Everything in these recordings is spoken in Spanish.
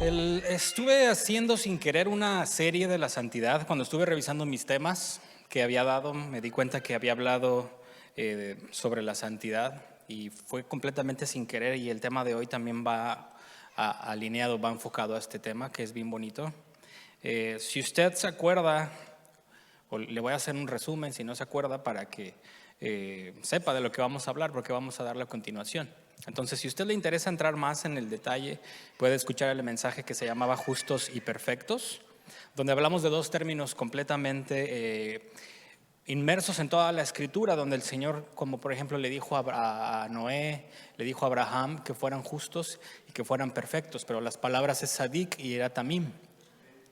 Estuve haciendo sin querer una serie de la santidad. Cuando estuve revisando mis temas que había dado, me di cuenta que había hablado sobre la santidad y fue completamente sin querer, y el tema de hoy también va alineado, va enfocado a este tema, que es bien bonito. Si usted se acuerda, o le voy a hacer un resumen si no se acuerda, para que sepa de lo que vamos a hablar, porque vamos a darle a continuación. Entonces, si a usted le interesa entrar más en el detalle, puede escuchar el mensaje que se llamaba Justos y Perfectos, donde hablamos de dos términos completamente inmersos en toda la escritura, donde el Señor, como por ejemplo le dijo a Noé, le dijo a Abraham que fueran justos y que fueran perfectos, pero las palabras es sadik y era tamim.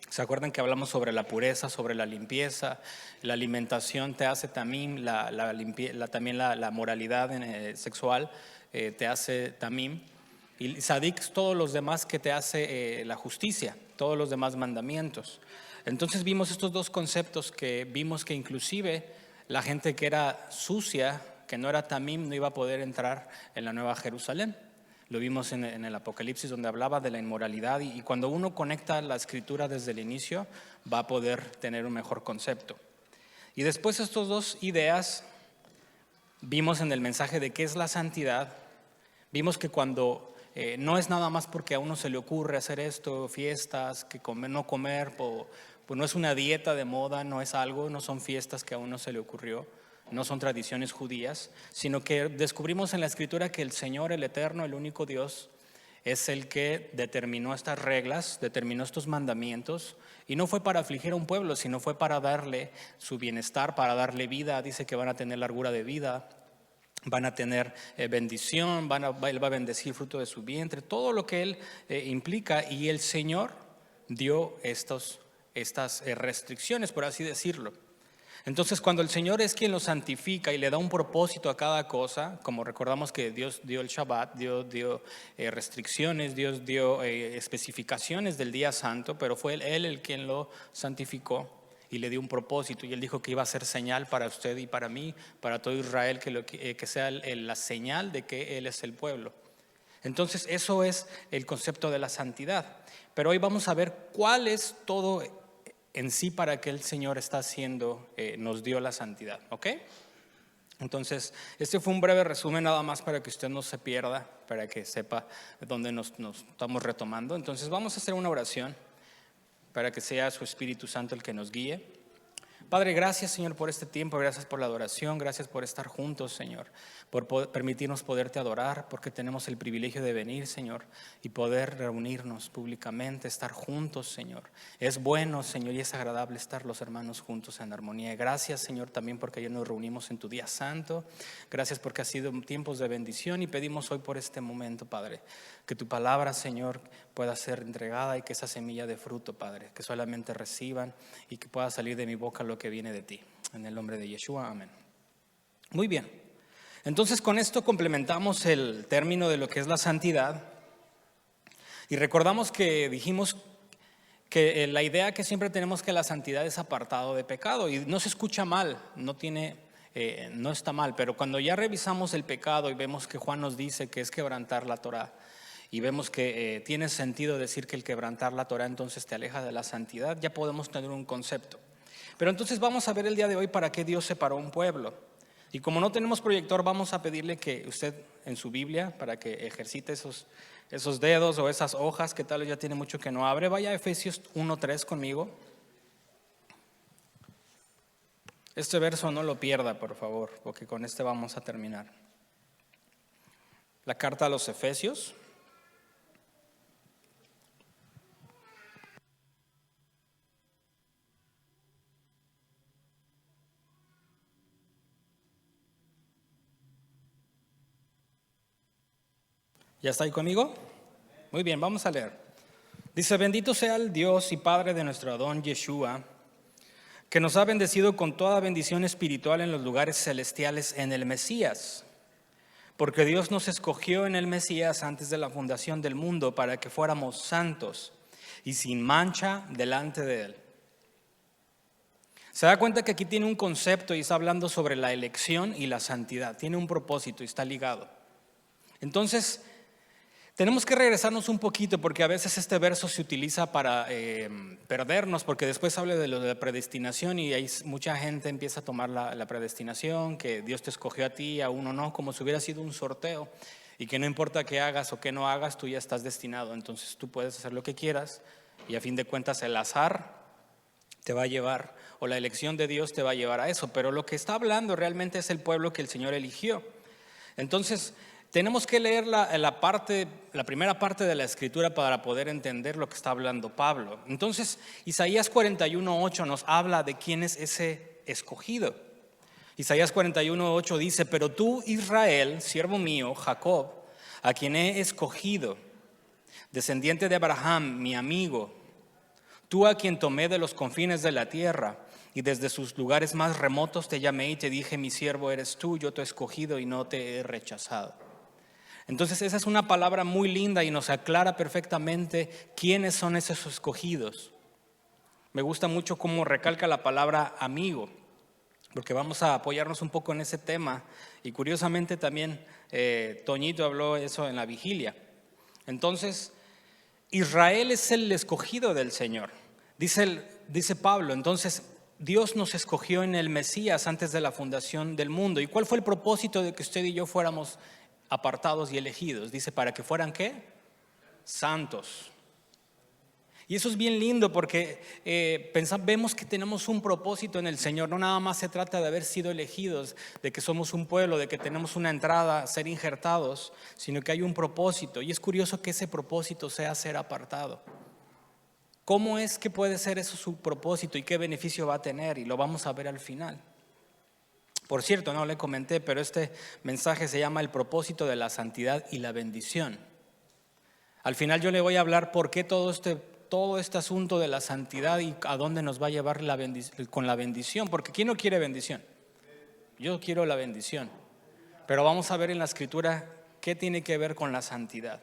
¿Se acuerdan que hablamos sobre la pureza, sobre la limpieza? La alimentación te hace tamim, también la moralidad sexual te hace tamim. Y sadik, todos los demás que te hace la justicia, todos los demás mandamientos. Entonces vimos estos dos conceptos, que vimos que inclusive la gente que era sucia, que no era tamim, no iba a poder entrar en la Nueva Jerusalén. Lo vimos en el Apocalipsis, donde hablaba de la inmoralidad, y cuando uno conecta la escritura desde el inicio, va a poder tener un mejor concepto. Y después estas dos ideas vimos en el mensaje de qué es la santidad. Vimos que cuando no es nada más porque a uno se le ocurre hacer esto, fiestas, que comer, no comer, pues no es una dieta de moda, no es algo, no son fiestas que a uno se le ocurrió, no son tradiciones judías, sino que descubrimos en la Escritura que el Señor, el Eterno, el único Dios, es el que determinó estas reglas, determinó estos mandamientos, y no fue para afligir a un pueblo, sino fue para darle su bienestar, para darle vida. Dice que van a tener largura de vida, van a tener bendición, Él va a bendecir fruto de su vientre, todo lo que Él implica, y el Señor dio estas restricciones, por así decirlo. Entonces, cuando el Señor es quien lo santifica y le da un propósito a cada cosa, como recordamos que Dios dio el Shabbat, Dios dio restricciones, Dios dio especificaciones del día santo, pero fue Él el quien lo santificó y le dio un propósito, y Él dijo que iba a ser señal para usted y para mí, para todo Israel, que sea la señal de que Él es el pueblo. Entonces, eso es el concepto de la santidad. Pero hoy vamos a ver cuál es todo en sí para que el Señor está haciendo, nos dio la santidad, ¿ok? Entonces, este fue un breve resumen nada más para que usted no se pierda, para que sepa dónde nos estamos retomando. Entonces, vamos a hacer una oración para que sea su Espíritu Santo el que nos guíe. Padre, gracias, Señor, por este tiempo, gracias por la adoración, gracias por estar juntos, Señor, por permitirnos poderte adorar, porque tenemos el privilegio de venir, Señor, y poder reunirnos públicamente, estar juntos, Señor. Es bueno, Señor, y es agradable estar los hermanos juntos en armonía. Gracias, Señor, también porque ayer nos reunimos en tu día santo. Gracias porque ha sido tiempos de bendición, y pedimos hoy por este momento, Padre, que tu palabra, Señor, pueda ser entregada y que esa semilla de fruto, Padre, que solamente reciban y que pueda salir de mi boca lo que viene de ti. En el nombre de Yeshua, amén. Muy bien. Entonces, con esto complementamos el término de lo que es la santidad, y recordamos que dijimos que la idea que siempre tenemos, que la santidad es apartado de pecado, y no se escucha mal, no está mal, pero cuando ya revisamos el pecado y vemos que Juan nos dice que es quebrantar la Torá, y vemos que tiene sentido decir que el quebrantar la Torá entonces te aleja de la santidad, ya podemos tener un concepto. Pero entonces vamos a ver el día de hoy para qué Dios separó un pueblo. Y como no tenemos proyector, vamos a pedirle que usted en su Biblia, para que ejercite esos dedos o esas hojas que tal vez ya tiene mucho que no abre, vaya a Efesios 1:3 conmigo. Este verso no lo pierda, por favor, porque con este vamos a terminar. La carta a los Efesios. ¿Ya está ahí conmigo? Muy bien, vamos a leer. Dice: bendito sea el Dios y Padre de nuestro Adón Yeshua, que nos ha bendecido con toda bendición espiritual en los lugares celestiales en el Mesías. Porque Dios nos escogió en el Mesías antes de la fundación del mundo para que fuéramos santos y sin mancha delante de Él. Se da cuenta que aquí tiene un concepto y está hablando sobre la elección y la santidad. Tiene un propósito y está ligado. Entonces, Tenemos que regresarnos un poquito porque a veces este verso se utiliza para perdernos, porque después habla de lo de la predestinación y ahí mucha gente empieza a tomar la predestinación, que Dios te escogió a ti, a uno no, como si hubiera sido un sorteo y que no importa qué hagas o qué no hagas, tú ya estás destinado. Entonces tú puedes hacer lo que quieras y a fin de cuentas el azar te va a llevar, o la elección de Dios te va a llevar a eso. Pero lo que está hablando realmente es el pueblo que el Señor eligió. Entonces tenemos que leer la primera parte de la Escritura para poder entender lo que está hablando Pablo. Entonces Isaías 41:8 nos habla de quién es ese escogido. Isaías 41:8 dice: pero tú, Israel, siervo mío, Jacob, a quien he escogido, descendiente de Abraham, mi amigo, tú a quien tomé de los confines de la tierra y desde sus lugares más remotos te llamé y te dije: mi siervo eres tú, yo te he escogido y no te he rechazado. Entonces esa es una palabra muy linda y nos aclara perfectamente quiénes son esos escogidos. Me gusta mucho cómo recalca la palabra amigo, porque vamos a apoyarnos un poco en ese tema. Y curiosamente también Toñito habló eso en la vigilia. Entonces Israel es el escogido del Señor, dice Pablo. Entonces Dios nos escogió en el Mesías antes de la fundación del mundo. ¿Y cuál fue el propósito de que usted y yo fuéramos apartados y elegidos? Dice: para que fueran ¿qué? Santos. Y eso es bien lindo porque vemos que tenemos un propósito en el Señor. No nada más se trata de haber sido elegidos, de que somos un pueblo, de que tenemos una entrada, ser injertados, sino que hay un propósito. Y es curioso que ese propósito sea ser apartado. ¿Cómo es que puede ser eso su propósito y qué beneficio va a tener? Y lo vamos a ver al final. Por cierto, no le comenté, pero este mensaje se llama el propósito de la santidad y la bendición. Al final yo le voy a hablar por qué todo este asunto de la santidad y a dónde nos va a llevar con la bendición. Porque ¿quién no quiere bendición? Yo quiero la bendición. Pero vamos a ver en la Escritura qué tiene que ver con la santidad.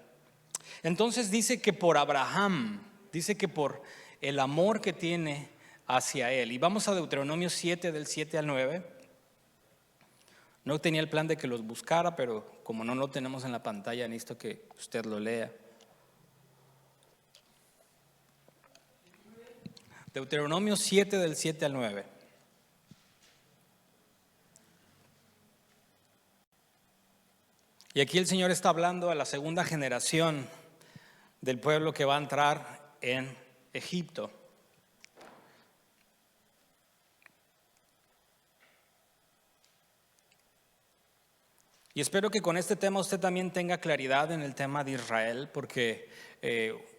Entonces dice que por Abraham, dice que por el amor que tiene hacia él. Y vamos a Deuteronomio 7, del 7 al 9. No tenía el plan de que los buscara, pero como no lo tenemos en la pantalla, necesito que usted lo lea. Deuteronomio 7, del 7 al 9. Y aquí el Señor está hablando a la segunda generación del pueblo que va a entrar en Egipto. Y espero que con este tema usted también tenga claridad en el tema de Israel, porque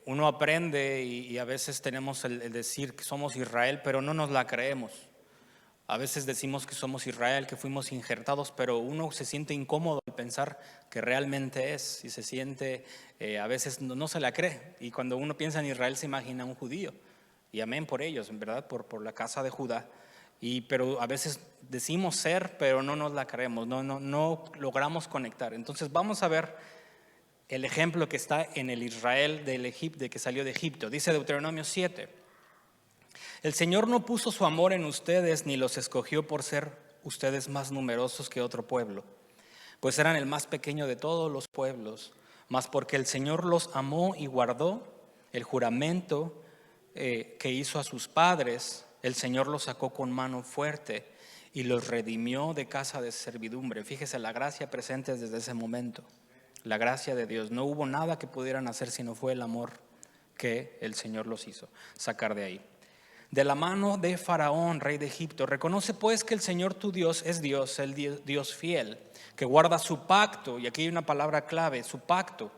uno aprende y a veces tenemos el decir que somos Israel, pero no nos la creemos. A veces decimos que somos Israel, que fuimos injertados, pero uno se siente incómodo al pensar que realmente es, y se siente, a veces no se la cree. Y cuando uno piensa en Israel se imagina un judío, y amén por ellos, en verdad, por la casa de Judá. Pero a veces decimos ser, pero no nos la creemos, no logramos conectar. Entonces vamos a ver el ejemplo que está en el Israel de que salió de Egipto. Dice Deuteronomio 7: el Señor no puso su amor en ustedes ni los escogió por ser ustedes más numerosos que otro pueblo, pues eran el más pequeño de todos los pueblos, mas porque el Señor los amó y guardó el juramento que hizo a sus padres, el Señor los sacó con mano fuerte y los redimió de casa de servidumbre. Fíjese la gracia presente desde ese momento, la gracia de Dios. No hubo nada que pudieran hacer sino fue el amor que el Señor los hizo sacar de ahí. De la mano de Faraón, rey de Egipto. Reconoce pues que el Señor tu Dios es Dios, el Dios fiel, que guarda su pacto, y aquí hay una palabra clave, su pacto,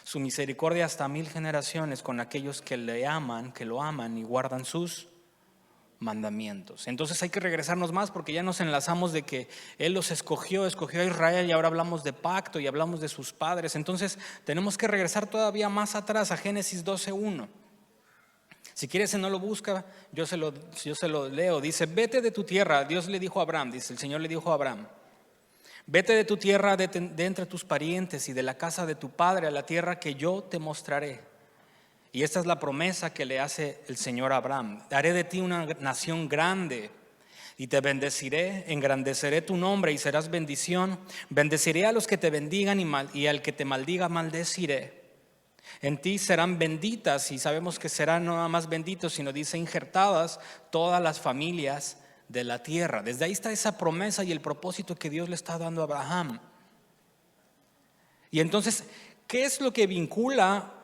su misericordia hasta 1000 generaciones con aquellos que le aman, que lo aman y guardan sus mandamientos. Entonces hay que regresarnos más porque ya nos enlazamos de que Él los escogió a Israel y ahora hablamos de pacto y hablamos de sus padres. Entonces tenemos que regresar todavía más atrás a Génesis 12:1. Si quieres, si no lo busca, yo se lo leo. Dice: vete de tu tierra. Dios le dijo a Abraham, dice el Señor le dijo a Abraham: vete de tu tierra, de entre tus parientes y de la casa de tu padre a la tierra que yo te mostraré. Y esta es la promesa que le hace el Señor a Abraham: haré de ti una nación grande y te bendeciré, engrandeceré tu nombre y serás bendición. Bendeciré a los que te bendigan y al que te maldiga maldeciré. En ti serán benditas, y sabemos que serán no nada más benditos, sino dice injertadas todas las familias de la tierra. Desde ahí está esa promesa y el propósito que Dios le está dando a Abraham. Y entonces, ¿qué es lo que vincula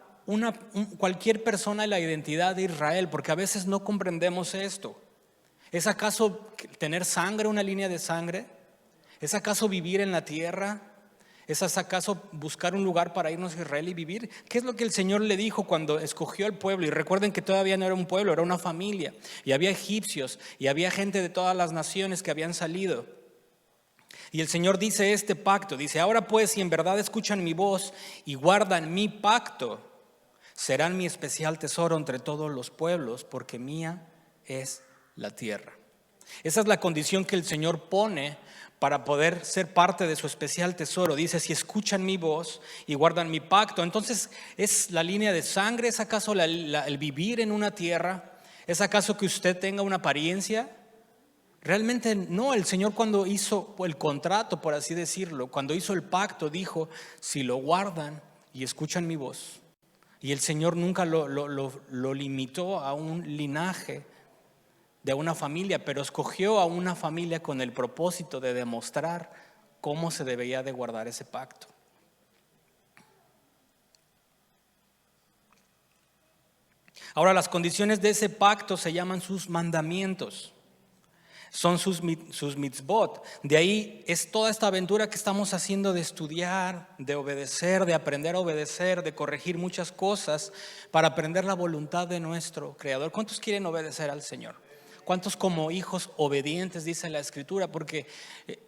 cualquier persona a la identidad de Israel? Porque a veces no comprendemos esto. ¿Es acaso tener sangre, una línea de sangre? ¿Es acaso vivir en la tierra? ¿Es acaso buscar un lugar para irnos a Israel y vivir? ¿Qué es lo que el Señor le dijo cuando escogió al pueblo? Y recuerden que todavía no era un pueblo, era una familia. Y había egipcios y había gente de todas las naciones que habían salido. Y el Señor dice este pacto, dice: ahora pues, si en verdad escuchan mi voz y guardan mi pacto, serán mi especial tesoro entre todos los pueblos, porque mía es la tierra. Esa es la condición que el Señor pone para poder ser parte de su especial tesoro. Dice: si escuchan mi voz y guardan mi pacto. Entonces, ¿es la línea de sangre? ¿Es acaso el vivir en una tierra? ¿Es acaso que usted tenga una apariencia? Realmente no. El Señor, cuando hizo el contrato, por así decirlo, cuando hizo el pacto, dijo: si lo guardan y escuchan mi voz. Y el Señor nunca lo limitó a un linaje de una familia, pero escogió a una familia con el propósito de demostrar cómo se debía de guardar ese pacto. Ahora, las condiciones de ese pacto se llaman sus mandamientos. Son sus mitzvot. De ahí es toda esta aventura que estamos haciendo de estudiar, de obedecer, de aprender a obedecer, de corregir muchas cosas para aprender la voluntad de nuestro Creador. ¿Cuántos quieren obedecer al Señor? ¿Cuántos como hijos obedientes dice la Escritura? Porque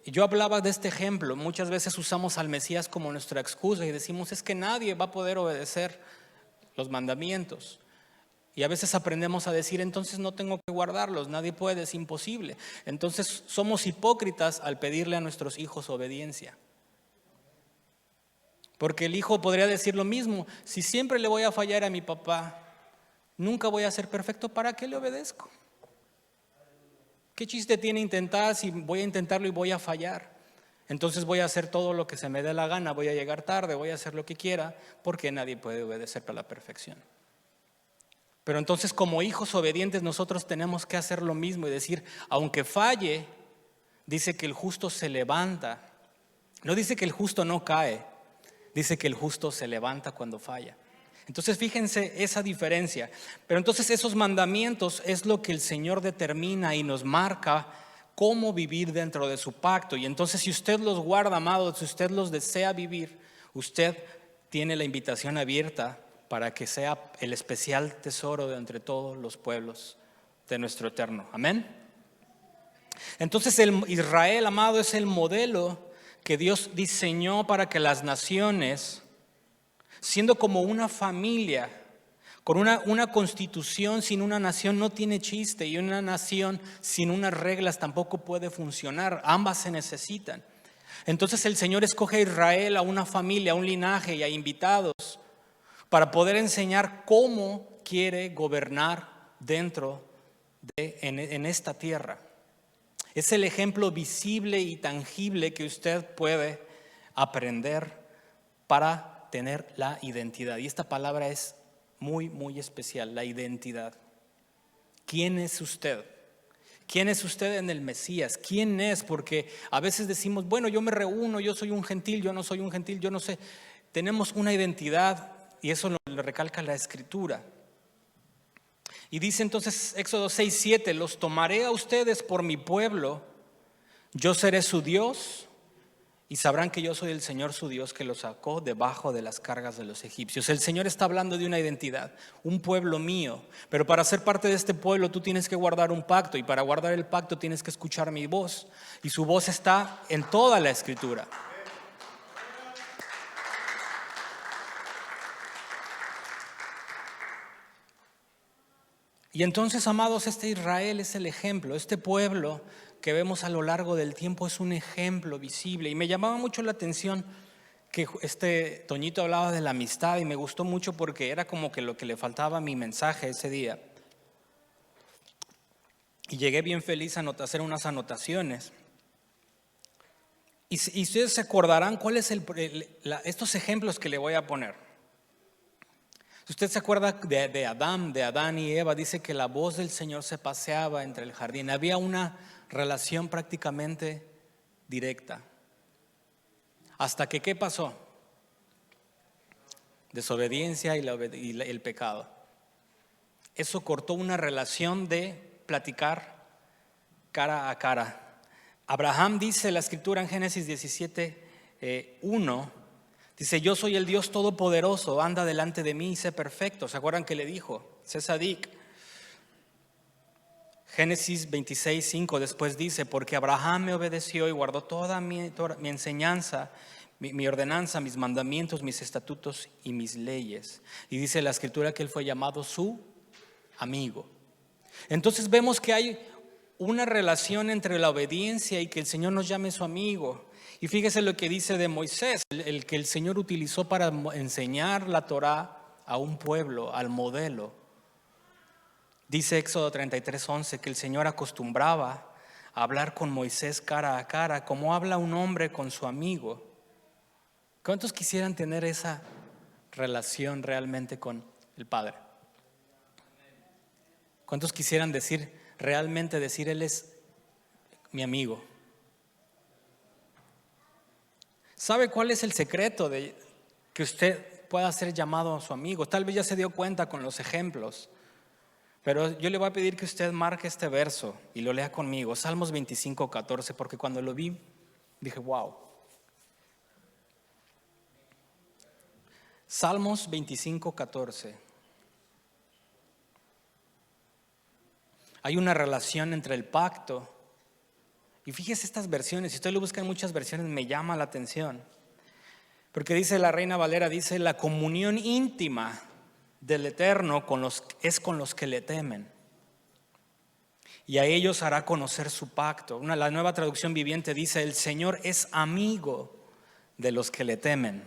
yo hablaba de este ejemplo. Muchas veces usamos al Mesías como nuestra excusa y decimos: es que nadie va a poder obedecer los mandamientos. Y a veces aprendemos a decir: entonces no tengo que guardarlos, nadie puede, es imposible. Entonces somos hipócritas al pedirle a nuestros hijos obediencia. Porque el hijo podría decir lo mismo: si siempre le voy a fallar a mi papá, nunca voy a ser perfecto, ¿para qué le obedezco? ¿Qué chiste tiene intentar si voy a intentarlo y voy a fallar? Entonces voy a hacer todo lo que se me dé la gana, voy a llegar tarde, voy a hacer lo que quiera, porque nadie puede obedecer a la perfección. Pero entonces, como hijos obedientes, nosotros tenemos que hacer lo mismo y decir: aunque falle, dice que el justo se levanta. No dice que el justo no cae, dice que el justo se levanta cuando falla. Entonces, fíjense esa diferencia. Pero entonces esos mandamientos es lo que el Señor determina y nos marca cómo vivir dentro de su pacto. Y entonces, si usted los guarda, amados, si usted los desea vivir, usted tiene la invitación abierta para que sea el especial tesoro de entre todos los pueblos de nuestro eterno. Amén. Entonces, el Israel, amado, es el modelo que Dios diseñó para que las naciones, siendo como una familia, con una constitución sin una nación no tiene chiste, y una nación sin unas reglas tampoco puede funcionar. Ambas se necesitan. Entonces el Señor escoge a Israel, a una familia, a un linaje y a invitados, para poder enseñar cómo quiere gobernar en esta tierra. Es el ejemplo visible y tangible que usted puede aprender para tener la identidad. Y esta palabra es muy, muy especial: la identidad. ¿Quién es usted? ¿Quién es usted en el Mesías? ¿Quién es? Porque a veces decimos: bueno, yo me reúno, yo soy un gentil, yo no soy un gentil, yo no sé. Tenemos una identidad. Y eso lo recalca la Escritura. Y dice entonces Éxodo 6:7: los tomaré a ustedes por mi pueblo, yo seré su Dios, y sabrán que yo soy el Señor su Dios, que los sacó debajo de las cargas de los egipcios. El Señor está hablando de una identidad, un pueblo mío. Pero para ser parte de este pueblo tú tienes que guardar un pacto, y para guardar el pacto tienes que escuchar mi voz. Y su voz está en toda la Escritura. Y entonces, amados, este Israel es el ejemplo. Este pueblo que vemos a lo largo del tiempo es un ejemplo visible. Y me llamaba mucho la atención que Toñito hablaba de la amistad, y me gustó mucho porque era como que lo que le faltaba a mi mensaje ese día. Y llegué bien feliz a hacer unas anotaciones. Y ustedes se acordarán cuál es estos ejemplos que le voy a poner. Usted se acuerda de Adán y Eva, dice que la voz del Señor se paseaba entre el jardín. Había una relación prácticamente directa. Hasta que, ¿qué pasó? Desobediencia y el pecado. Eso cortó una relación de platicar cara a cara. Abraham dice la escritura en Génesis 17:1, dice: yo soy el Dios todopoderoso, anda delante de mí y sé perfecto. ¿Se acuerdan que le dijo? Sé sadik. Génesis 26:5 después dice: porque Abraham me obedeció y guardó toda mi enseñanza, mi ordenanza, mis mandamientos, mis estatutos y mis leyes. Y dice la escritura que él fue llamado su amigo. Entonces vemos que hay una relación entre la obediencia y que el Señor nos llame su amigo. Y fíjese lo que dice de Moisés, el que el Señor utilizó para enseñar la Torá a un pueblo, al modelo. Dice Éxodo 33:11 que el Señor acostumbraba a hablar con Moisés cara a cara, como habla un hombre con su amigo. ¿Cuántos quisieran tener esa relación realmente con el Padre? ¿Cuántos quisieran realmente decir, Él es mi amigo? ¿Sabe cuál es el secreto de que usted pueda ser llamado a su amigo? Tal vez ya se dio cuenta con los ejemplos, pero yo le voy a pedir que usted marque este verso y lo lea conmigo, Salmos 25:14, porque cuando lo vi dije, wow. Salmos 25:14. Hay una relación entre el pacto. Y fíjese estas versiones, si usted lo busca en muchas versiones, me llama la atención. Porque dice la Reina Valera, dice: la comunión íntima del Eterno es con los que le temen, y a ellos hará conocer su pacto. La Nueva Traducción Viviente dice: el Señor es amigo de los que le temen,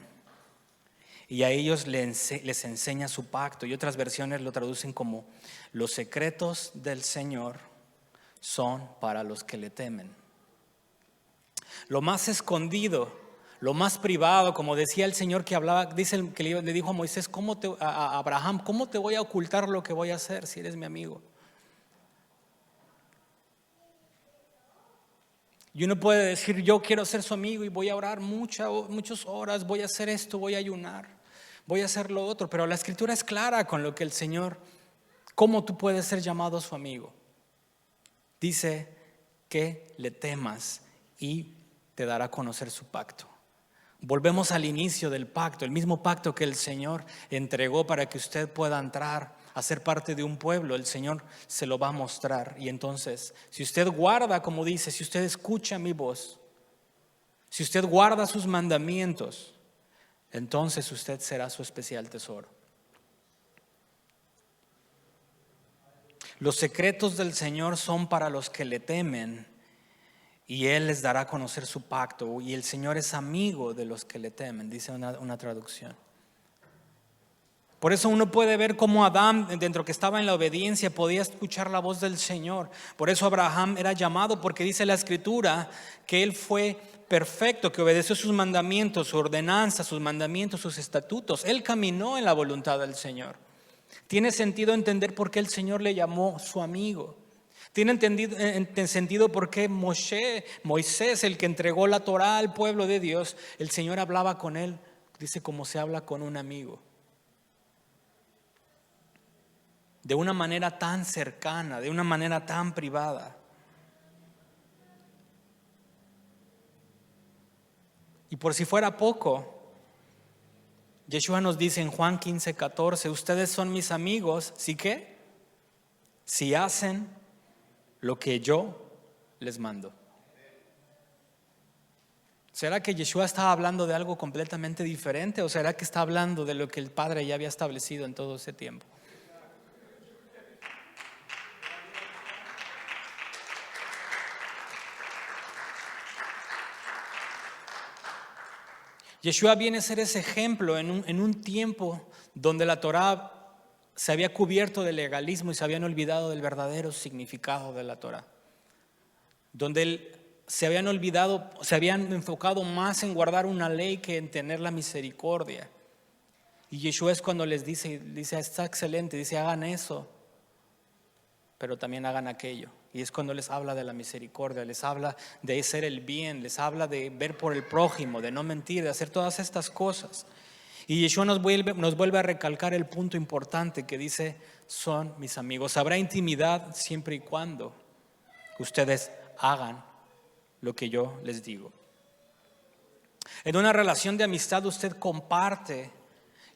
y a ellos les enseña su pacto. Y otras versiones lo traducen como: los secretos del Señor son para los que le temen. Lo más escondido, lo más privado, como decía el Señor que hablaba, dice que le dijo a Moisés, a Abraham: ¿cómo te voy a ocultar lo que voy a hacer si eres mi amigo? Y uno puede decir: yo quiero ser su amigo y voy a orar muchas horas, voy a hacer esto, voy a ayunar, voy a hacer lo otro. Pero la Escritura es clara con lo que el Señor, cómo tú puedes ser llamado su amigo. Dice que le temas y te dará a conocer su pacto. Volvemos al inicio del pacto, el mismo pacto que el Señor entregó para que usted pueda entrar a ser parte de un pueblo. El Señor se lo va a mostrar. Y entonces, si usted guarda, como dice, si usted escucha mi voz, si usted guarda sus mandamientos, entonces usted será su especial tesoro. Los secretos del Señor son para los que le temen, y Él les dará a conocer su pacto. Y el Señor es amigo de los que le temen, dice una traducción. Por eso uno puede ver cómo Adán, dentro que estaba en la obediencia, podía escuchar la voz del Señor. Por eso Abraham era llamado, porque dice la Escritura que él fue perfecto, que obedeció sus mandamientos, su ordenanza, sus mandamientos, sus estatutos. Él caminó en la voluntad del Señor. Tiene sentido entender por qué el Señor le llamó su amigo. Tiene sentido por qué Moisés, el que entregó la Torá al pueblo de Dios, el Señor hablaba con él, dice, como se habla con un amigo. De una manera tan cercana, de una manera tan privada. Y por si fuera poco, Yeshua nos dice en Juan 15:14, ustedes son mis amigos, ¿sí qué? Si hacen lo que yo les mando. ¿Será que Yeshua está hablando de algo completamente diferente, o será que está hablando de lo que el Padre ya había establecido en todo ese tiempo? Yeshua viene a ser ese ejemplo en un tiempo donde la Torá se había cubierto de legalismo y se habían olvidado del verdadero significado de la Torá. Donde se habían enfocado más en guardar una ley que en tener la misericordia. Y Yeshua es cuando les dice, está excelente, dice hagan eso, pero también hagan aquello. Y es cuando les habla de la misericordia, les habla de hacer el bien, les habla de ver por el prójimo, de no mentir, de hacer todas estas cosas. Y Yeshua nos vuelve a recalcar el punto importante que dice, son mis amigos. Habrá intimidad siempre y cuando ustedes hagan lo que yo les digo. En una relación de amistad usted comparte,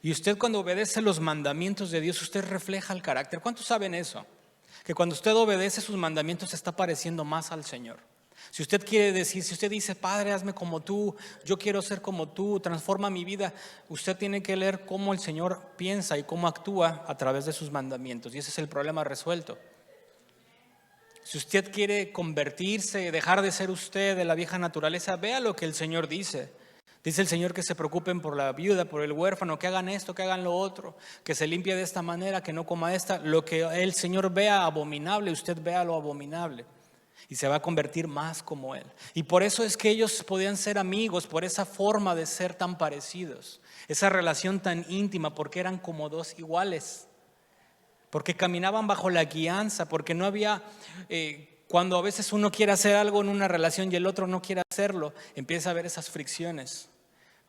y usted cuando obedece los mandamientos de Dios, usted refleja el carácter. ¿Cuántos saben eso? Que cuando usted obedece sus mandamientos se está pareciendo más al Señor. Si usted quiere decir, si usted dice, Padre, hazme como tú, yo quiero ser como tú, transforma mi vida, usted tiene que leer cómo el Señor piensa y cómo actúa a través de sus mandamientos. Y ese es el problema resuelto. Si usted quiere convertirse, dejar de ser usted de la vieja naturaleza, vea lo que el Señor dice. Dice el Señor que se preocupen por la viuda, por el huérfano, que hagan esto, que hagan lo otro, que se limpie de esta manera, que no coma esta. Lo que el Señor vea abominable, usted vea lo abominable. Y se va a convertir más como Él. Y por eso es que ellos podían ser amigos, por esa forma de ser tan parecidos. Esa relación tan íntima, porque eran como dos iguales. Porque caminaban bajo la guianza, porque no había... cuando a veces uno quiere hacer algo en una relación y el otro no quiere hacerlo, empieza a haber esas fricciones.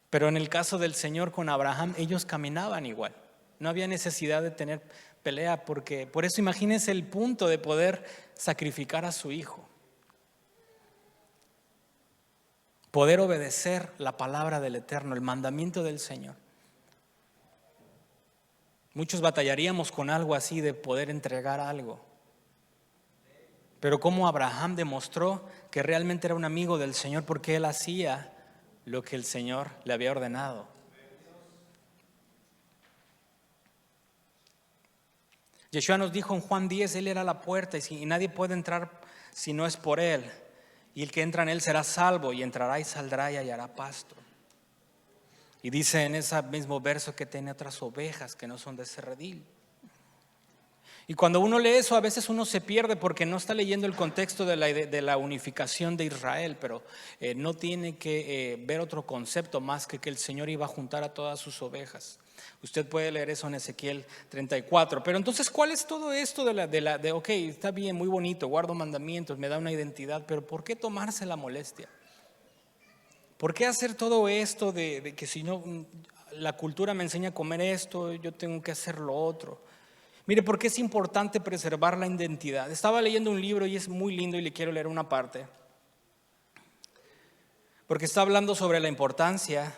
Pero en el caso del Señor con Abraham, ellos caminaban igual. No había necesidad de tener pelea, porque por eso imagínense el punto de poder sacrificar a su hijo. Poder obedecer la palabra del Eterno, el mandamiento del Señor. Muchos batallaríamos con algo así de poder entregar algo. Pero como Abraham demostró que realmente era un amigo del Señor porque él hacía lo que el Señor le había ordenado. Yeshua nos dijo en Juan 10, Él era la puerta y nadie puede entrar si no es por Él. Y el que entra en Él será salvo y entrará y saldrá y hallará pasto. Y dice en ese mismo verso que tiene otras ovejas que no son de ese redil. Y cuando uno lee eso, a veces uno se pierde porque no está leyendo el contexto de la unificación de Israel, pero no tiene que ver otro concepto más que el Señor iba a juntar a todas sus ovejas. Usted puede leer eso en Ezequiel 34. Pero entonces, ¿cuál es todo esto de ok, está bien, muy bonito, guardo mandamientos, me da una identidad, pero ¿por qué tomarse la molestia? ¿Por qué hacer todo esto de que si no, la cultura me enseña a comer esto, yo tengo que hacer lo otro? Mire, ¿por qué es importante preservar la identidad? Estaba leyendo un libro y es muy lindo y le quiero leer una parte. Porque está hablando sobre la importancia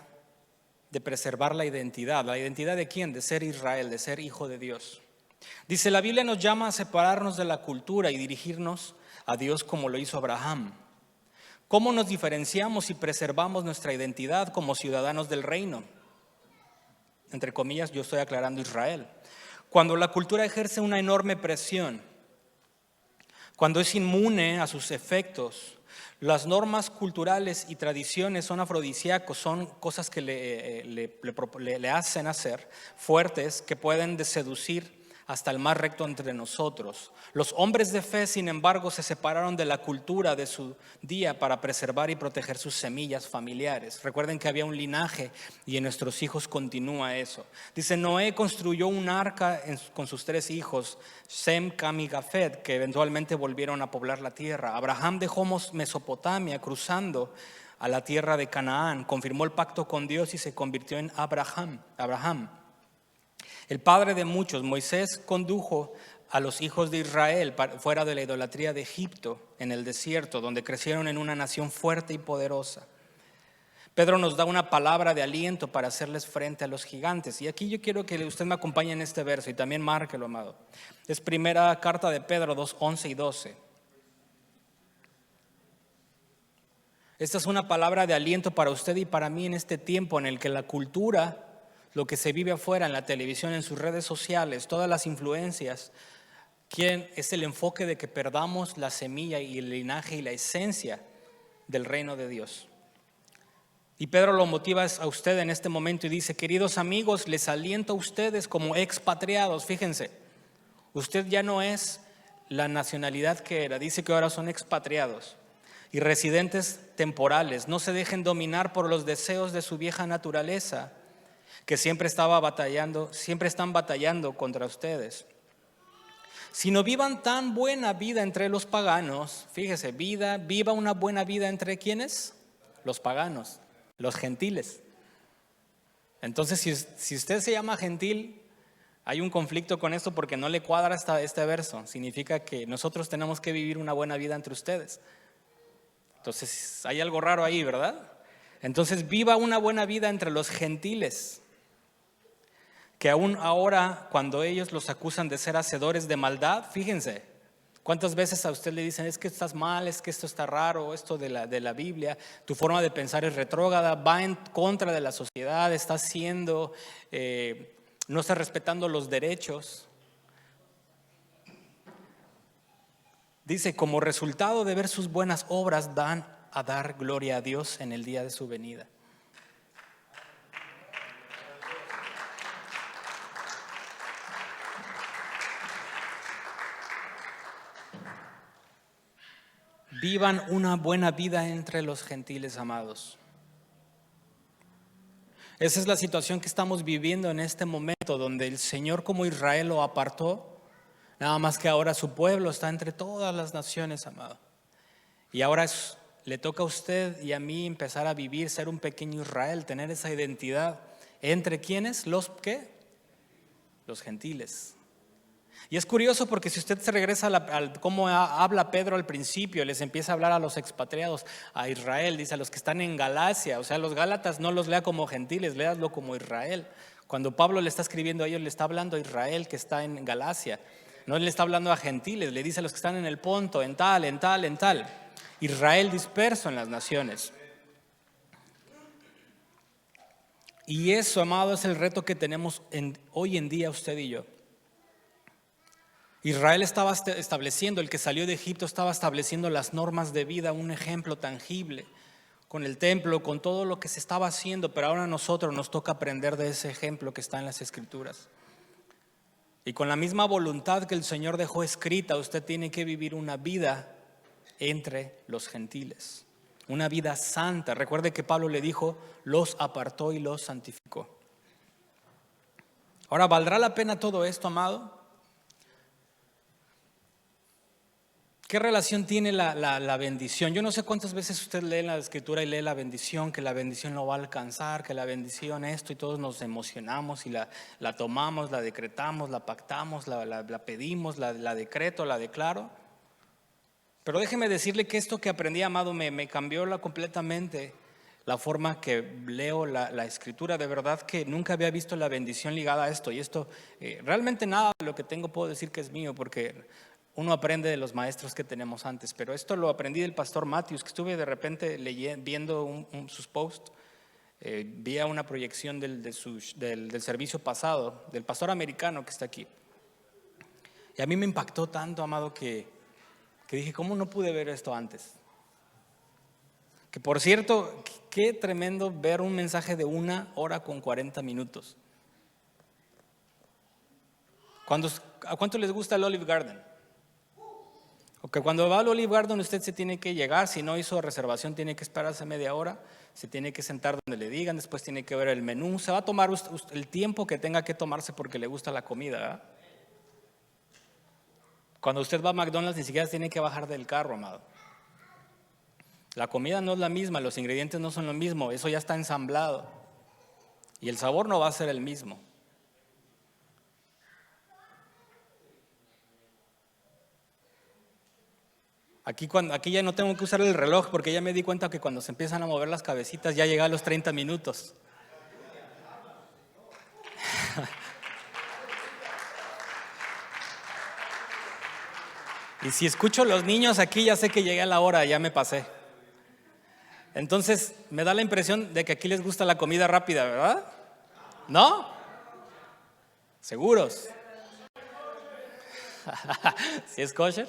de preservar la identidad. ¿La identidad de quién? De ser Israel, de ser hijo de Dios. Dice, la Biblia nos llama a separarnos de la cultura y dirigirnos a Dios como lo hizo Abraham. ¿Cómo nos diferenciamos y preservamos nuestra identidad como ciudadanos del reino? Entre comillas, yo estoy aclarando Israel. Cuando la cultura ejerce una enorme presión, cuando es inmune a sus efectos, las normas culturales y tradiciones son afrodisíacos, son cosas que le hacen hacer fuertes, que pueden seducir hasta el más recto entre nosotros. Los hombres de fe, sin embargo, se separaron de la cultura de su día para preservar y proteger sus semillas familiares. Recuerden que había un linaje y en nuestros hijos continúa eso. Dice, Noé construyó un arca con sus 3 hijos, Sem, Cam y Jafet, que eventualmente volvieron a poblar la tierra. Abraham dejó Mesopotamia cruzando a la tierra de Canaán, confirmó el pacto con Dios y se convirtió en Abraham. El padre de muchos, Moisés, condujo a los hijos de Israel fuera de la idolatría de Egipto, en el desierto, donde crecieron en una nación fuerte y poderosa. Pedro nos da una palabra de aliento para hacerles frente a los gigantes. Y aquí yo quiero que usted me acompañe en este verso y también márquelo, amado. Es primera carta de Pedro 2, 11 y 12. Esta es una palabra de aliento para usted y para mí en este tiempo en el que la cultura, lo que se vive afuera en la televisión, en sus redes sociales, todas las influencias, es el enfoque de que perdamos la semilla y el linaje y la esencia del reino de Dios. Y Pedro lo motiva a usted en este momento y dice, queridos amigos, les aliento a ustedes como expatriados. Fíjense, usted ya no es la nacionalidad que era, dice que ahora son expatriados y residentes temporales. No se dejen dominar por los deseos de su vieja naturaleza que siempre están batallando contra ustedes. Sino vivan tan buena vida entre los paganos. Fíjese, viva una buena vida entre ¿quiénes? Los paganos, los gentiles. Entonces, si usted se llama gentil, hay un conflicto con esto porque no le cuadra este verso. Significa que nosotros tenemos que vivir una buena vida entre ustedes. Entonces, hay algo raro ahí, ¿verdad? Entonces, viva una buena vida entre los gentiles, que aún ahora, cuando ellos los acusan de ser hacedores de maldad, fíjense, ¿cuántas veces a usted le dicen, es que estás mal, es que esto está raro, esto de la Biblia, tu forma de pensar es retrógrada, va en contra de la sociedad, está haciendo, no está respetando los derechos? Dice, como resultado de ver sus buenas obras, dan a dar gloria a Dios en el día de su venida. Vivan una buena vida entre los gentiles, amados. Esa es la situación que estamos viviendo en este momento, donde el Señor como Israel lo apartó, nada más que ahora su pueblo está entre todas las naciones, amado. Y ahora le toca a usted y a mí empezar a vivir, ser un pequeño Israel, tener esa identidad. ¿Entre quiénes? ¿Los qué? Los gentiles. Y es curioso porque si usted se regresa a cómo habla Pedro al principio, les empieza a hablar a los expatriados, a Israel, dice a los que están en Galacia, o sea, los Gálatas no los lea como gentiles, léaslo como Israel. Cuando Pablo le está escribiendo a ellos, le está hablando a Israel que está en Galacia, no le está hablando a gentiles, le dice a los que están en el Ponto, en tal. Israel disperso en las naciones. Y eso, amado, es el reto que tenemos hoy en día usted y yo. Israel estaba estableciendo, el que salió de Egipto estaba estableciendo las normas de vida, un ejemplo tangible, con el templo, con todo lo que se estaba haciendo, pero ahora a nosotros nos toca aprender de ese ejemplo que está en las Escrituras. Y con la misma voluntad que el Señor dejó escrita, usted tiene que vivir una vida entre los gentiles, una vida santa. Recuerde que Pablo le dijo, los apartó y los santificó. Ahora, ¿valdrá la pena todo esto, amado? ¿Qué relación tiene la bendición? Yo no sé cuántas veces usted lee la Escritura y lee la bendición, que la bendición lo va a alcanzar, que la bendición esto, y todos nos emocionamos y la tomamos, la decretamos, la pactamos, la pedimos, la decreto, la declaro. Pero déjeme decirle que esto que aprendí, amado, me cambió completamente la forma que leo la Escritura. De verdad que nunca había visto la bendición ligada a esto. Y esto, realmente nada de lo que tengo puedo decir que es mío, porque uno aprende de los maestros que tenemos antes, pero esto lo aprendí del pastor Matthews, que estuve de repente viendo sus posts, vi una proyección del servicio pasado, del pastor americano que está aquí. Y a mí me impactó tanto, amado, que dije, ¿cómo no pude ver esto antes? Que por cierto, qué tremendo ver un mensaje de 1 hora con 40 minutos. ¿A cuánto les gusta el Olive Garden? Okay, cuando va al Olive Garden usted se tiene que llegar, si no hizo reservación tiene que esperarse media hora, se tiene que sentar donde le digan, después tiene que ver el menú, se va a tomar el tiempo que tenga que tomarse porque le gusta la comida, ¿verdad? Cuando usted va a McDonald's ni siquiera tiene que bajar del carro, amado. La comida no es la misma, los ingredientes no son lo mismo, eso ya está ensamblado y el sabor no va a ser el mismo. Aquí ya no tengo que usar el reloj porque ya me di cuenta que cuando se empiezan a mover las cabecitas ya llega a los 30 minutos. Y si escucho los niños aquí ya sé que llegué a la hora, ya me pasé. Entonces me da la impresión de que aquí les gusta la comida rápida, ¿verdad? ¿No? ¿Seguros? ¿Sí es kosher?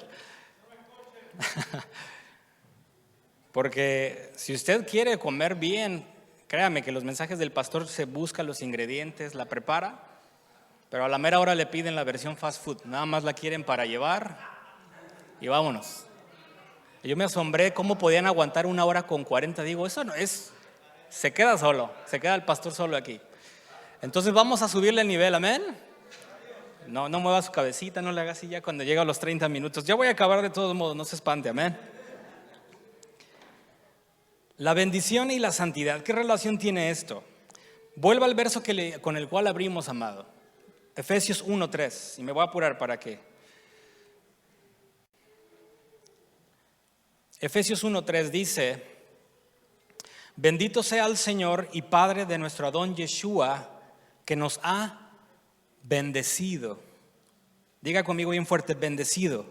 Porque si usted quiere comer bien, créame que los mensajes del pastor se busca los ingredientes, la prepara, pero a la mera hora le piden la versión fast food, nada más la quieren para llevar y vámonos. Yo me asombré cómo podían aguantar 1 hora con 40, digo, eso no es, se queda el pastor solo aquí. Entonces vamos a subirle el nivel, amén. No mueva su cabecita, no le haga así ya cuando llega a los 30 minutos. Ya voy a acabar de todos modos, no se espante, amén. La bendición y la santidad, ¿qué relación tiene esto? Vuelva al verso con el cual abrimos, amado. Efesios 1:3, y me voy a apurar para que. Efesios 1:3 dice: bendito sea el Señor y Padre de nuestro Adón Yeshua, que nos ha bendecido. Diga conmigo bien fuerte: bendecido.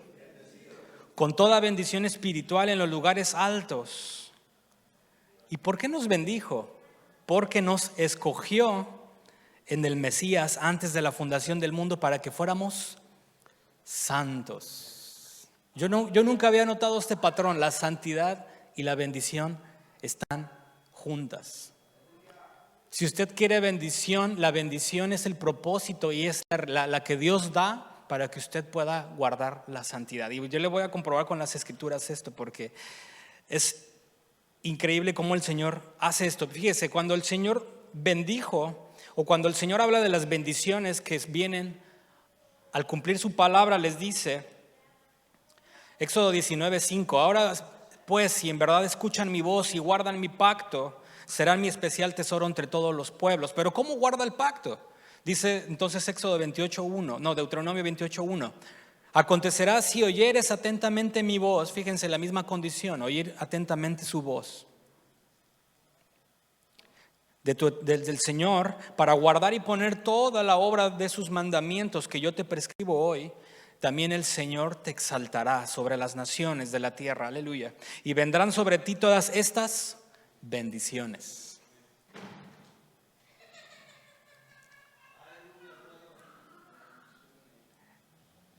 Con toda bendición espiritual en los lugares altos. ¿Y por qué nos bendijo? Porque nos escogió en el Mesías antes de la fundación del mundo para que fuéramos santos. Yo nunca había notado este patrón. La santidad y la bendición están juntas. Si usted quiere bendición, la bendición es el propósito y es la que Dios da para que usted pueda guardar la santidad. Y yo le voy a comprobar con las escrituras esto, porque es increíble cómo el Señor hace esto. Fíjese, cuando el Señor bendijo, o cuando el Señor habla de las bendiciones que vienen al cumplir su palabra, les dice, Éxodo 19:5, ahora pues, si en verdad escuchan mi voz y guardan mi pacto, serán mi especial tesoro entre todos los pueblos. Pero ¿cómo guarda el pacto? Dice entonces Deuteronomio 28:1. Acontecerá si oyeres atentamente mi voz, fíjense la misma condición, oír atentamente su voz del Señor, para guardar y poner toda la obra de sus mandamientos que yo te prescribo hoy, también el Señor te exaltará sobre las naciones de la tierra, aleluya, y vendrán sobre ti todas estas bendiciones.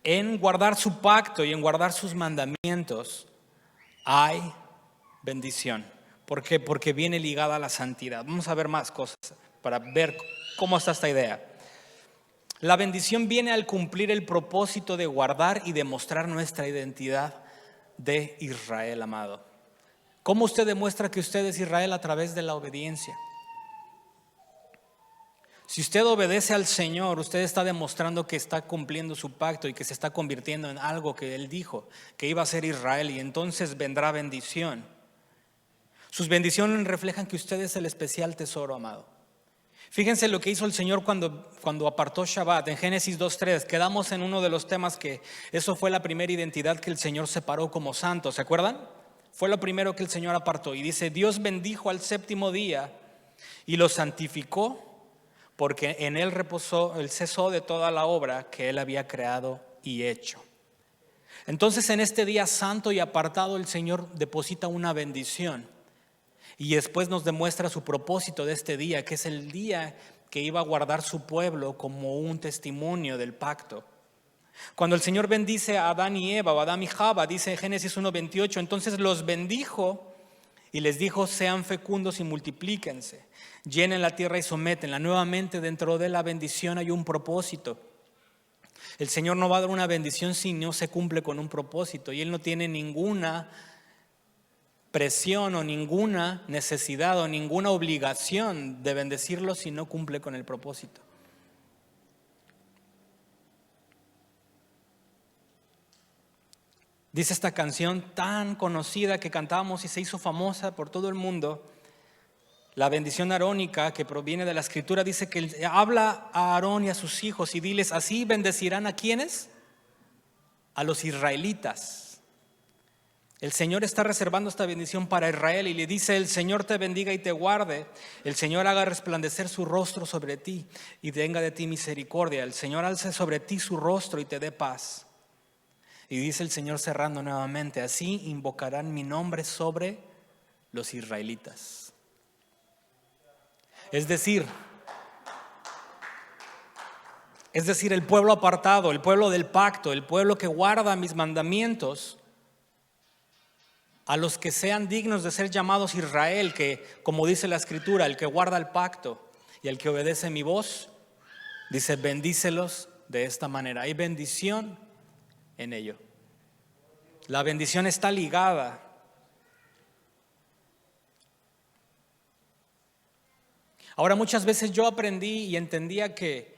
En guardar su pacto y en guardar sus mandamientos hay bendición. ¿Por qué? Porque viene ligada a la santidad. Vamos a ver más cosas para ver cómo está esta idea. La bendición viene al cumplir el propósito de guardar y demostrar nuestra identidad de Israel, amado. ¿Cómo usted demuestra que usted es Israel? A través de la obediencia. Si usted obedece al Señor, usted está demostrando que está cumpliendo su pacto y que se está convirtiendo en algo que Él dijo, que iba a ser Israel, y entonces vendrá bendición. Sus bendiciones reflejan que usted es el especial tesoro, amado. Fíjense lo que hizo el Señor cuando apartó Shabbat. En Génesis 2:3 quedamos en uno de los temas que eso fue la primera identidad que el Señor separó como santo. ¿Se acuerdan? Fue lo primero que el Señor apartó. Y dice, Dios bendijo al séptimo día y lo santificó, porque en él reposó, él cesó de toda la obra que él había creado y hecho. Entonces en este día santo y apartado el Señor deposita una bendición. Y después nos demuestra su propósito de este día, que es el día que iba a guardar su pueblo como un testimonio del pacto. Cuando el Señor bendice a Adán y Eva, o Adán y Java, dice en Génesis 1:28, entonces los bendijo y les dijo, sean fecundos y multiplíquense, llenen la tierra y sométenla. Nuevamente dentro de la bendición hay un propósito. El Señor no va a dar una bendición si no se cumple con un propósito, y Él no tiene ninguna presión o ninguna necesidad o ninguna obligación de bendecirlo si no cumple con el propósito. Dice esta canción tan conocida que cantábamos y se hizo famosa por todo el mundo, la bendición arónica que proviene de la Escritura, dice que habla a Aarón y a sus hijos y diles, así bendecirán ¿a quiénes? A los israelitas. El Señor está reservando esta bendición para Israel y le dice, el Señor te bendiga y te guarde, el Señor haga resplandecer su rostro sobre ti y tenga de ti misericordia, el Señor alce sobre ti su rostro y te dé paz. Y dice el Señor cerrando nuevamente, así invocarán mi nombre sobre los israelitas. Es decir, el pueblo apartado, el pueblo del pacto, el pueblo que guarda mis mandamientos, a los que sean dignos de ser llamados Israel, que como dice la Escritura, el que guarda el pacto y el que obedece mi voz, dice, bendícelos de esta manera. Hay bendición en ello. La bendición está ligada. Ahora, muchas veces yo aprendí y entendía que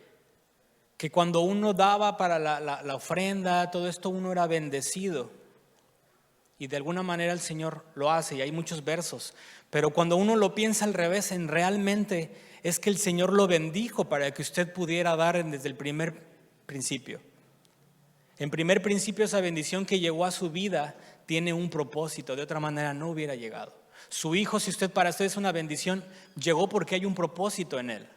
cuando uno daba para la ofrenda, todo esto, uno era bendecido. Y de alguna manera el Señor lo hace, y hay muchos versos. Pero cuando uno lo piensa al revés, en realmente es que el Señor lo bendijo para que usted pudiera dar desde el primer principio. En primer principio, esa bendición que llegó a su vida tiene un propósito, de otra manera no hubiera llegado. Su hijo, si para usted es una bendición, llegó porque hay un propósito en él.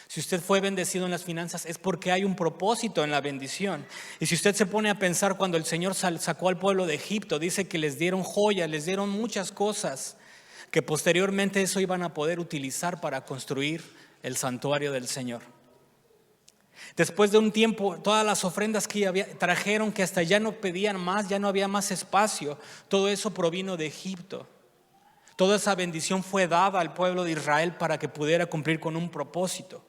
Si usted fue bendecido en las finanzas, es porque hay un propósito en la bendición. Y si usted se pone a pensar, cuando el Señor sacó al pueblo de Egipto, dice que les dieron joyas, les dieron muchas cosas, que posteriormente eso iban a poder utilizar para construir el santuario del Señor. Después de un tiempo, todas las ofrendas que trajeron, que hasta ya no pedían más, ya no había más espacio, todo eso provino de Egipto. Toda esa bendición fue dada al pueblo de Israel para que pudiera cumplir con un propósito.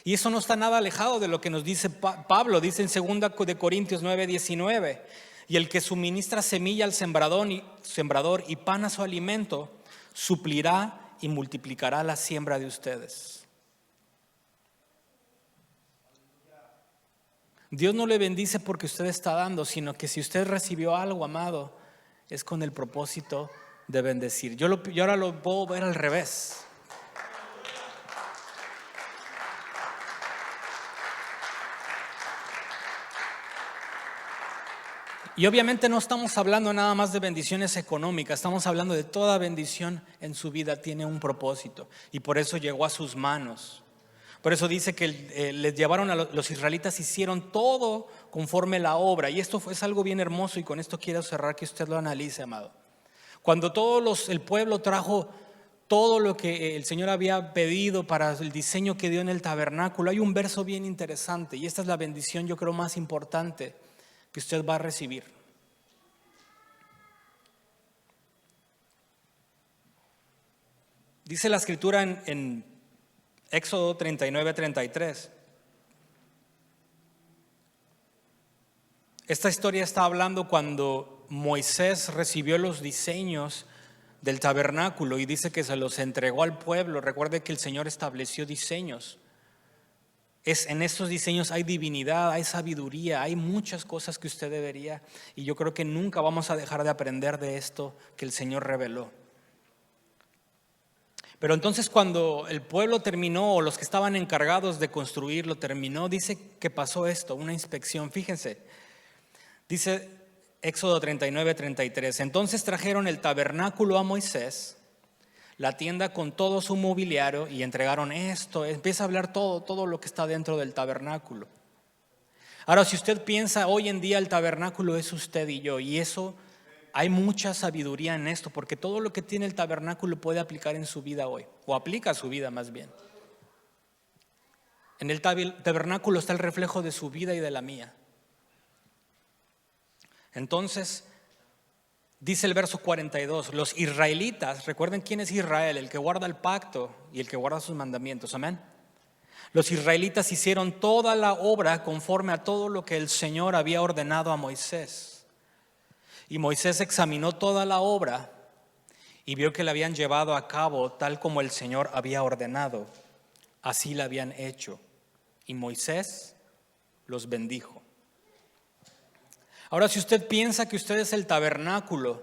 Y eso no está nada alejado de lo que nos dice Pablo. Dice en 2 Corintios 9:19: y el que suministra semilla al sembrador y pan a su alimento, suplirá y multiplicará la siembra de ustedes. Dios no le bendice porque usted está dando, sino que si usted recibió algo, amado, es con el propósito de bendecir. Yo ahora lo puedo ver al revés. Y obviamente no estamos hablando nada más de bendiciones económicas, estamos hablando de toda bendición en su vida tiene un propósito, y por eso llegó a sus manos. Por eso dice que les llevaron a los israelitas, hicieron todo conforme la obra, y esto es algo bien hermoso, y con esto quiero cerrar, que usted lo analice, amado. Cuando el pueblo trajo todo lo que el Señor había pedido para el diseño que dio en el tabernáculo, hay un verso bien interesante, y esta es la bendición, yo creo, más importante que usted va a recibir. Dice la escritura en Éxodo 39:33. Esta historia está hablando cuando Moisés recibió los diseños del tabernáculo y dice que se los entregó al pueblo. Recuerde que el Señor estableció diseños. En estos diseños hay divinidad, hay sabiduría, hay muchas cosas que usted debería, y yo creo que nunca vamos a dejar de aprender de esto que el Señor reveló. Pero entonces, cuando el pueblo terminó, o los que estaban encargados de construirlo terminó, dice que pasó esto, una inspección. Fíjense, dice Éxodo 39:33: entonces trajeron el tabernáculo a Moisés, la tienda con todo su mobiliario, y entregaron esto. Empieza a hablar todo lo que está dentro del tabernáculo. Ahora, si usted piensa, hoy en día el tabernáculo es usted y yo, y eso hay mucha sabiduría en esto, porque todo lo que tiene el tabernáculo puede aplicar en su vida hoy, o aplica a su vida más bien. En el tabernáculo está el reflejo de su vida y de la mía. Entonces, dice el verso 42, los israelitas, recuerden quién es Israel, el que guarda el pacto y el que guarda sus mandamientos, amén. Los israelitas hicieron toda la obra conforme a todo lo que el Señor había ordenado a Moisés. Y Moisés examinó toda la obra y vio que la habían llevado a cabo tal como el Señor había ordenado. Así la habían hecho. Y Moisés los bendijo. Ahora, si usted piensa que usted es el tabernáculo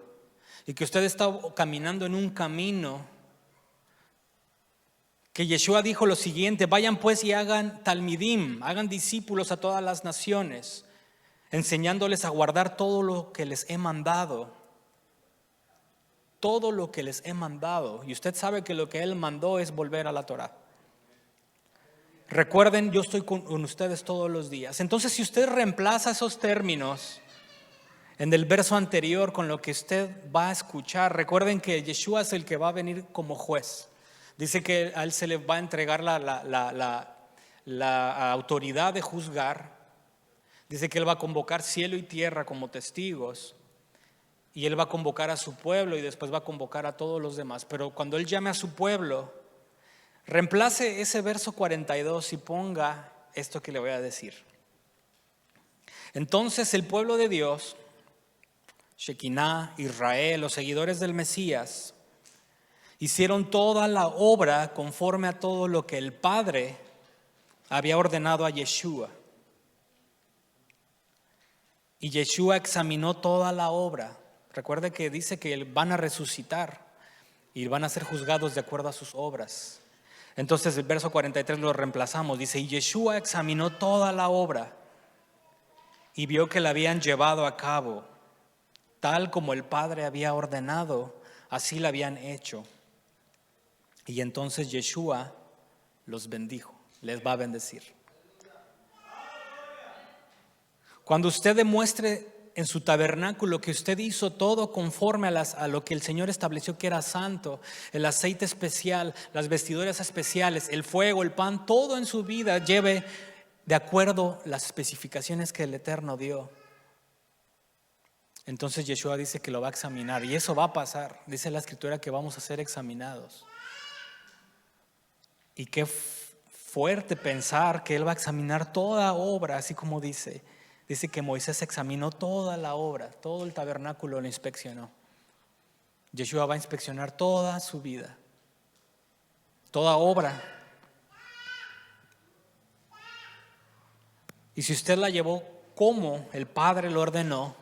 y que usted está caminando en un camino, que Yeshua dijo lo siguiente: vayan pues y hagan talmidim, hagan discípulos a todas las naciones, enseñándoles a guardar todo lo que les he mandado. Todo lo que les he mandado. Y usted sabe que lo que Él mandó es volver a la Torá. Recuerden, yo estoy con ustedes todos los días. Entonces, si usted reemplaza esos términos en el verso anterior con lo que usted va a escuchar, recuerden que Yeshua es el que va a venir como juez. Dice que a Él se le va a entregar la autoridad de juzgar. Dice que Él va a convocar cielo y tierra como testigos, y Él va a convocar a su pueblo y después va a convocar a todos los demás. Pero cuando Él llame a su pueblo, reemplace ese verso 42 y ponga esto que le voy a decir. Entonces el pueblo de Dios, Shekinah, Israel, los seguidores del Mesías, hicieron toda la obra conforme a todo lo que el Padre había ordenado a Yeshua. Y Yeshua examinó toda la obra. Recuerde que dice que van a resucitar y van a ser juzgados de acuerdo a sus obras. Entonces el verso 43 lo reemplazamos. Dice, y Yeshua examinó toda la obra y vio que la habían llevado a cabo, tal como el Padre había ordenado, así la habían hecho. Y entonces Yeshua los bendijo, les va a bendecir. Cuando usted demuestre en su tabernáculo que usted hizo todo conforme a lo que el Señor estableció que era santo, el aceite especial, las vestiduras especiales, el fuego, el pan, todo en su vida lleve de acuerdo las especificaciones que el Eterno dio. Entonces Yeshua dice que lo va a examinar y eso va a pasar. Dice la Escritura que vamos a ser examinados. Y qué fuerte pensar que Él va a examinar toda obra, así como dice que Moisés examinó toda la obra, todo el tabernáculo lo inspeccionó. Yeshua va a inspeccionar toda su vida, toda obra. Y si usted la llevó como el Padre lo ordenó,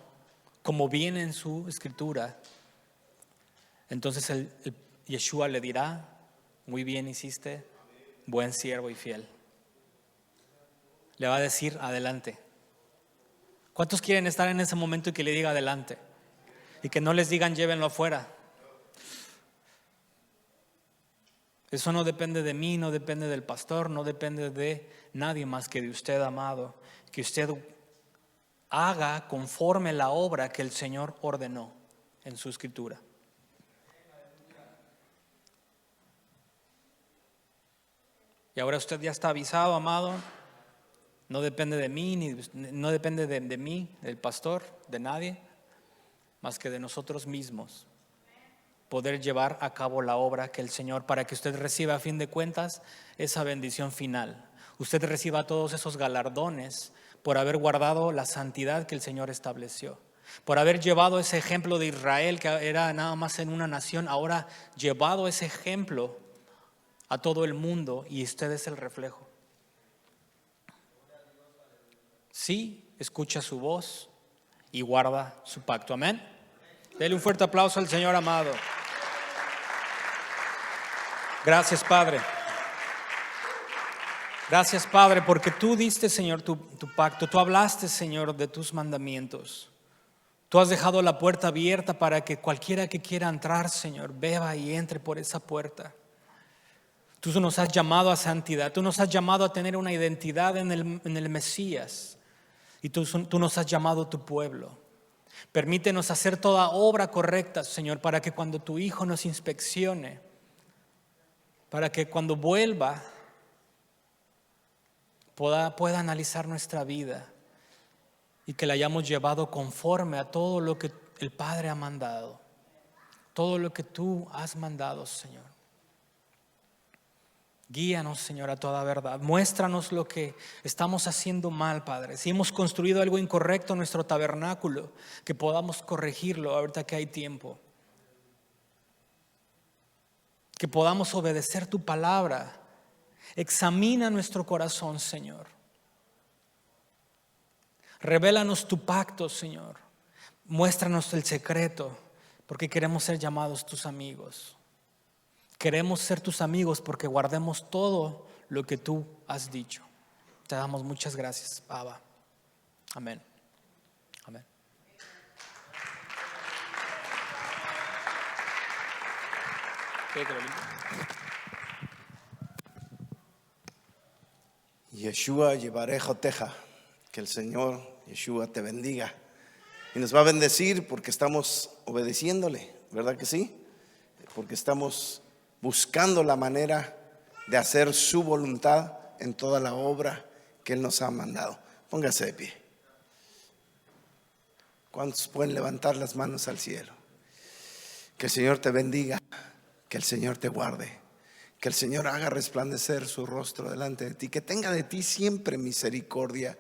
como viene en su Escritura, entonces el Yeshua le dirá, muy bien hiciste, buen siervo y fiel. Le va a decir, adelante. ¿Cuántos quieren estar en ese momento y que le diga adelante? Y que no les digan llévenlo afuera. Eso no depende de mí, no depende del pastor, no depende de nadie más que de usted, amado. Que usted haga conforme la obra que el Señor ordenó en su Escritura. Y ahora usted ya está avisado, amado. No depende de mí, no depende de mí, del pastor, de nadie, más que de nosotros mismos. Poder llevar a cabo la obra que el Señor, para que usted reciba a fin de cuentas esa bendición final. Usted reciba todos esos galardones por haber guardado la santidad que el Señor estableció. Por haber llevado ese ejemplo de Israel, que era nada más en una nación, ahora llevado ese ejemplo a todo el mundo y usted es el reflejo. Sí, escucha su voz y guarda su pacto. Amén. Dele un fuerte aplauso al Señor amado. Gracias, Padre. Gracias, Padre, porque tú diste, Señor, tu pacto. Tú hablaste, Señor, de tus mandamientos. Tú has dejado la puerta abierta para que cualquiera que quiera entrar, Señor, beba y entre por esa puerta. Tú nos has llamado a santidad. Tú nos has llamado a tener una identidad en el Mesías. Y tú nos has llamado tu pueblo. Permítenos hacer toda obra correcta, Señor, para que cuando tu Hijo nos inspeccione, para que cuando vuelva pueda analizar nuestra vida y que la hayamos llevado conforme a todo lo que el Padre ha mandado, todo lo que tú has mandado, Señor. Guíanos, Señor, a toda verdad. Muéstranos lo que estamos haciendo mal, Padre. Si hemos construido algo incorrecto en nuestro tabernáculo, que podamos corregirlo ahorita que hay tiempo. Que podamos obedecer tu palabra. Examina nuestro corazón, Señor. Revélanos tu pacto, Señor. Muéstranos el secreto, porque queremos ser llamados tus amigos. Queremos ser tus amigos porque guardemos todo lo que tú has dicho. Te damos muchas gracias, Abba. Amén. Amén. Yeshua llevaré joteja. Que el Señor Yeshua te bendiga. Y nos va a bendecir porque estamos obedeciéndole, ¿verdad que sí? Porque estamos buscando la manera de hacer su voluntad en toda la obra que Él nos ha mandado. Póngase de pie. ¿Cuántos pueden levantar las manos al cielo? Que el Señor te bendiga, que el Señor te guarde, que el Señor haga resplandecer su rostro delante de ti, que tenga de ti siempre misericordia.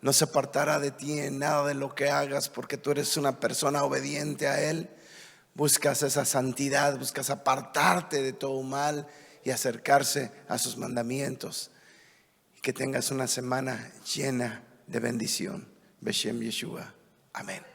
No se apartará de ti en nada de lo que hagas, porque tú eres una persona obediente a Él. buscas esa santidad, buscas apartarte de todo mal y acercarse a sus mandamientos. Y que tengas una semana llena de bendición. Beshem Yeshua. Amén.